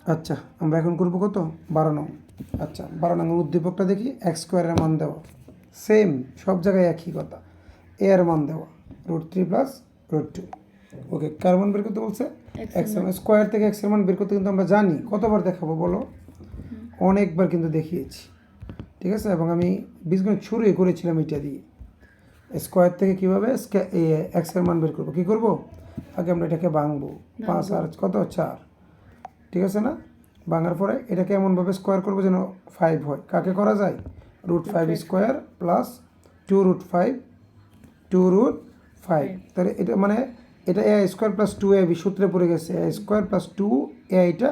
আচ্ছা আমরা এখন করবো কত 12 নং। আচ্ছা 12 নং উদ্দীপকটা দেখি এক্স স্কোয়ারের মান দেওয়া, সেম সব জায়গায় একই কথা, এ এর মান দেওয়া √3 প্লাস √2। ওকে কার মান বের করতে বলছে? এক্স এর মান। স্কোয়ার থেকে এক্স এর মান বের করতে কিন্তু আমরা জানি, কতবার দেখাবো বলো? অনেকবার কিন্তু দেখিয়েছি, ঠিক আছে। এবং আমি বীজগণিত শুরুই করেছিলাম এটা দিয়ে। স্কোয়ার থেকে কীভাবে এক্স এর মান বের করবো, কী করবো? আগে আমরা এটাকে ভাঙবো, 5 আর কত 4, ঠিক আছে না? ভাঙার পরে এটাকে এমনভাবে স্কোয়ার করবো যেন 5 হয়। কাকে করা যায়? √5 স্কোয়ার প্লাস 2√5 2√5। তাহলে এটা মানে এটা এ স্কোয়ার প্লাস 2ab সূত্রে পড়ে গেছে, এ স্কোয়ার প্লাস 2a, এটা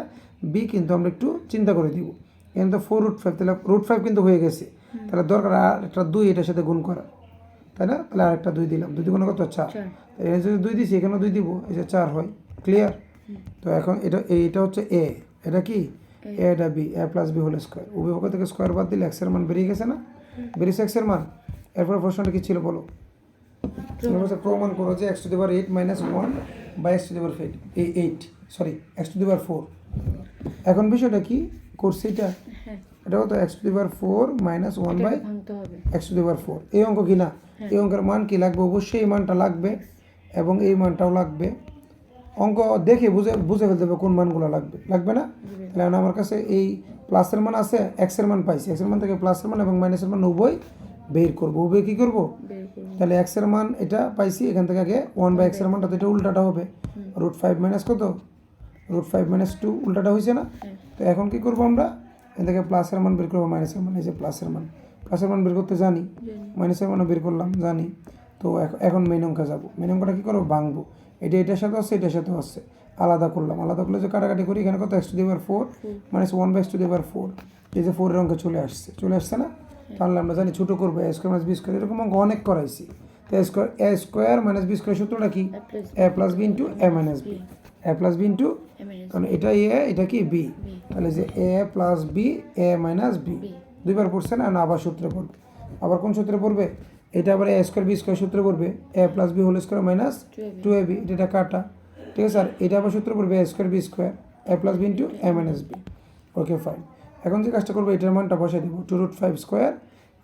বি কিন্তু আমরা একটু চিন্তা করে দিব। কিন্তু 4√5, তাহলে √5 কিন্তু হয়ে গেছে, তাহলে দরকার আর একটা 2 এটার সাথে গুণ করা, তাই না? তাহলে আরেকটা 2 দিলাম, 2 দ্বিগুণে কত 4, এখানে যদি 2 দিছি এখানেও 2 দিব, এই যে 4 হয়। ক্লিয়ার? তো এখন এইটা হচ্ছে এ, এটা কি এ, এটা বি, এ প্লাস বি হোল স্কোয়ার। উভয় পক্ষ থেকে স্কোয়ার বাদ দিলে এক্সের মান বেরিয়ে গেছে না? বেরিয়েছে এক্সের মান। এরপর প্রশ্নটা কি ছিল বলো? প্রমাণ করো যে x⁸ মাইনাস 1 বাই x⁴ এখন বিষয়টা কি করছে এটা? এটা হতো x⁴ মাইনাস 1 বাই x⁴। এই অঙ্ক কি না? এই অঙ্কের মান কি লাগবে? অবশ্যই এই মানটা লাগবে এবং এই মানটাও লাগবে। অঙ্ক দেখে বুঝে ফেলতে হবে কোন মানগুলো লাগবে, লাগবে না? তাহলে আমার কাছে এই প্লাসের মান আছে, এক্সের মান পাইছি, এক্সের মান থেকে প্লাসের মান এবং মাইনাসের মান উভয় বের করবো। উভয় কী করবো? তাহলে এক্সের মান এটা পাইছি, এখান থেকে আগে 1 বাই এক্সের মানটা তো এটা উল্টাটা হবে, √5 মাইনাস কত √5 মাইনাস 2 উল্টাটা হয়েছে না? তো এখন কি করবো আমরা? এখান থেকে প্লাসের মান বের করবো, মাইনাসের মান, এই যে প্লাসের মান বের করতে জানি, মাইনাসের মানও বের করলাম জানি। তো এখন মেইন অঙ্কে যাবো। মেইন অঙ্কটা কী করবো? ভাঙবো। এটার সাথে আসছে, এটার সাথে আসছে, আলাদা করলাম। আলাদা করলে যে কাটাকাটি করি, এখানে কত x⁴ মাইনাস 1 বাই x⁴, এই যে 4 এর অঙ্কে চলে আসছে না? তাহলে আমরা জানি ছোটো করবো a square minus b square, এরকম অঙ্ক অনেক করাইছি। তো a square minus b square সূত্রটা কি? a plus b into a minus b, a plus b into, কারণ এটা a এটা কি b, তাহলে যে a plus b a minus b দুইবার পড়ছে না? আবার সূত্রে পড়বে। আবার কোন সূত্রে পড়বে? এটা আবার a স্কোয়ার b স্কোয়ার সূত্রে পড়বে, a plus b whole square minus 2ab, এটা কাটা, ঠিক আছে। আর এটা আবার সূত্র পড়বে a square b square a plus b into a minus b। Okay fine. এখন যে কাজটা করবো, এটার মানটা বসাই দিব, 2√5 স্কোয়ার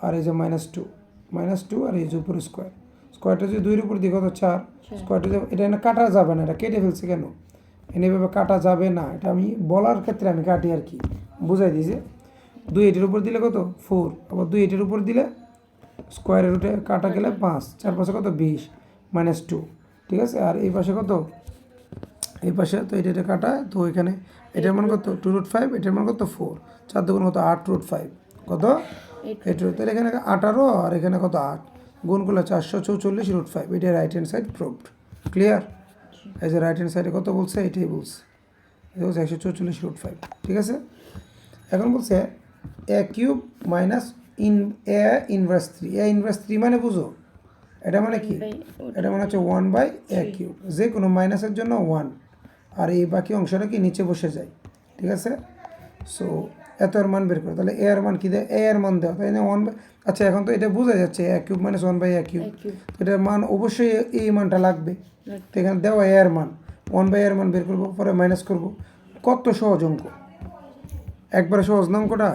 আর এই যে -2 আর এই যে উপরে স্কোয়ারটা যদি 2 এর উপর দিই কত 4, স্কোয়ারটা এটা এনে কাটা যাবে না, এটা কেটে ফেলছে কেন? এনে এভাবে কাটা যাবে না, এটা আমি বলার ক্ষেত্রে আমি কাটি আর কি, বুঝাই দিয়েছে। 2 এটার উপর দিলে কত 4, আবার 2 এটার উপর দিলে স্কোয়ারের রুটে কাটা গেলে 5, 4 পাশে কত 20 -2, ঠিক আছে। আর এই পাশে কত? এই পাশে তো এটা কাটা, তো এখানে এটার মান কত 2√5, এটার মান কত 4, 4 দুগুণ কত 8√5, কত 8, তাহলে এখানে 18 আর এখানে কত 8, গুণ করলে 444√5, এটা right hand side proved. Clear? এই যে রাইট হ্যান্ড সাইডে কত বলছে? এটাই বলছে, এটা হচ্ছে 144√5, ঠিক আছে। এখন বলছে a cube minus a inverse 3, a inverse 3 মানে বুঝো এটা মানে কি? এটা মানে হচ্ছে 1 বাই a কিউব, যে কোনো মাইনাসের জন্য 1, আর এই বাকি অংশটা কি নিচে বসে যায়, ঠিক আছে। সো এত এর মান বের করো, তাহলে এ এর মান কি দেয়? এ এর মান দেওয়া, তাই না 1 বাই, আচ্ছা এখন তো এটা বোঝা যাচ্ছে a cube minus 1 by a cube, এটার মান অবশ্যই এই মানটা লাগবে। তো এখানে দেওয়া এ এর মান, 1 বাই এর মান বের করবো, পরে মাইনাস করবো। কত সহজ অঙ্ক, একবারে সহজ না অঙ্কটা।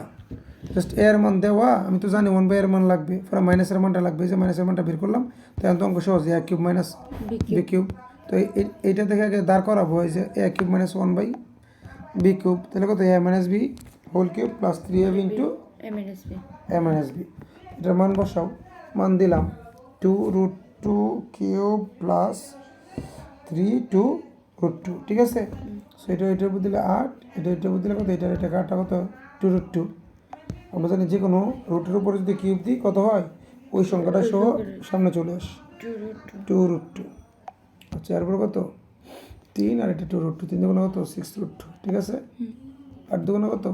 জাস্ট এর মান দেওয়া, আমি তো জানি 1 বাই এর মান লাগবে, পরে মাইনাসের মানটা লাগবে, যে মাইনাসের মানটা বের করলাম, তাহলে তো অঙ্ক সহজ, a cube minus b cube. তো এইটা থেকে আগে দাঁড় করাবো, এই যে a cube minus 1 by b cube, তাহলে কত a minus b whole cube plus 3ab into a minus b। এটার মান বসাও, মান দিলাম 2√2 কিউব প্লাস 3 ঠিক আছে। সো এটার উপর দিলে 8, এটার উপর দিলে কত, এটা কাটা কত 2√2। আমরা জানি যে কোনো রুটের উপরে যদি কিউব দিই কত হয়, ওই সংখ্যাটা সহ সামনে চলে আসে 2√2। আচ্ছা এরপর কত 3, আর এটা 2√2, 3 দুগুণে কত 6√2, ঠিক আছে। 8 দুগুণে কত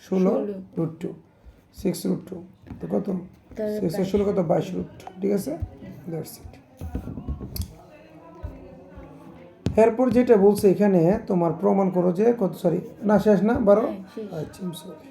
16√2, 6√2, তো কত 6 আর 16 কত 22√2, ঠিক আছে। That's it. এরপর যেটা বলছে এখানে তোমার প্রমাণ করো যে কত, সরি না শেষ না 12, আচ্ছা সরি।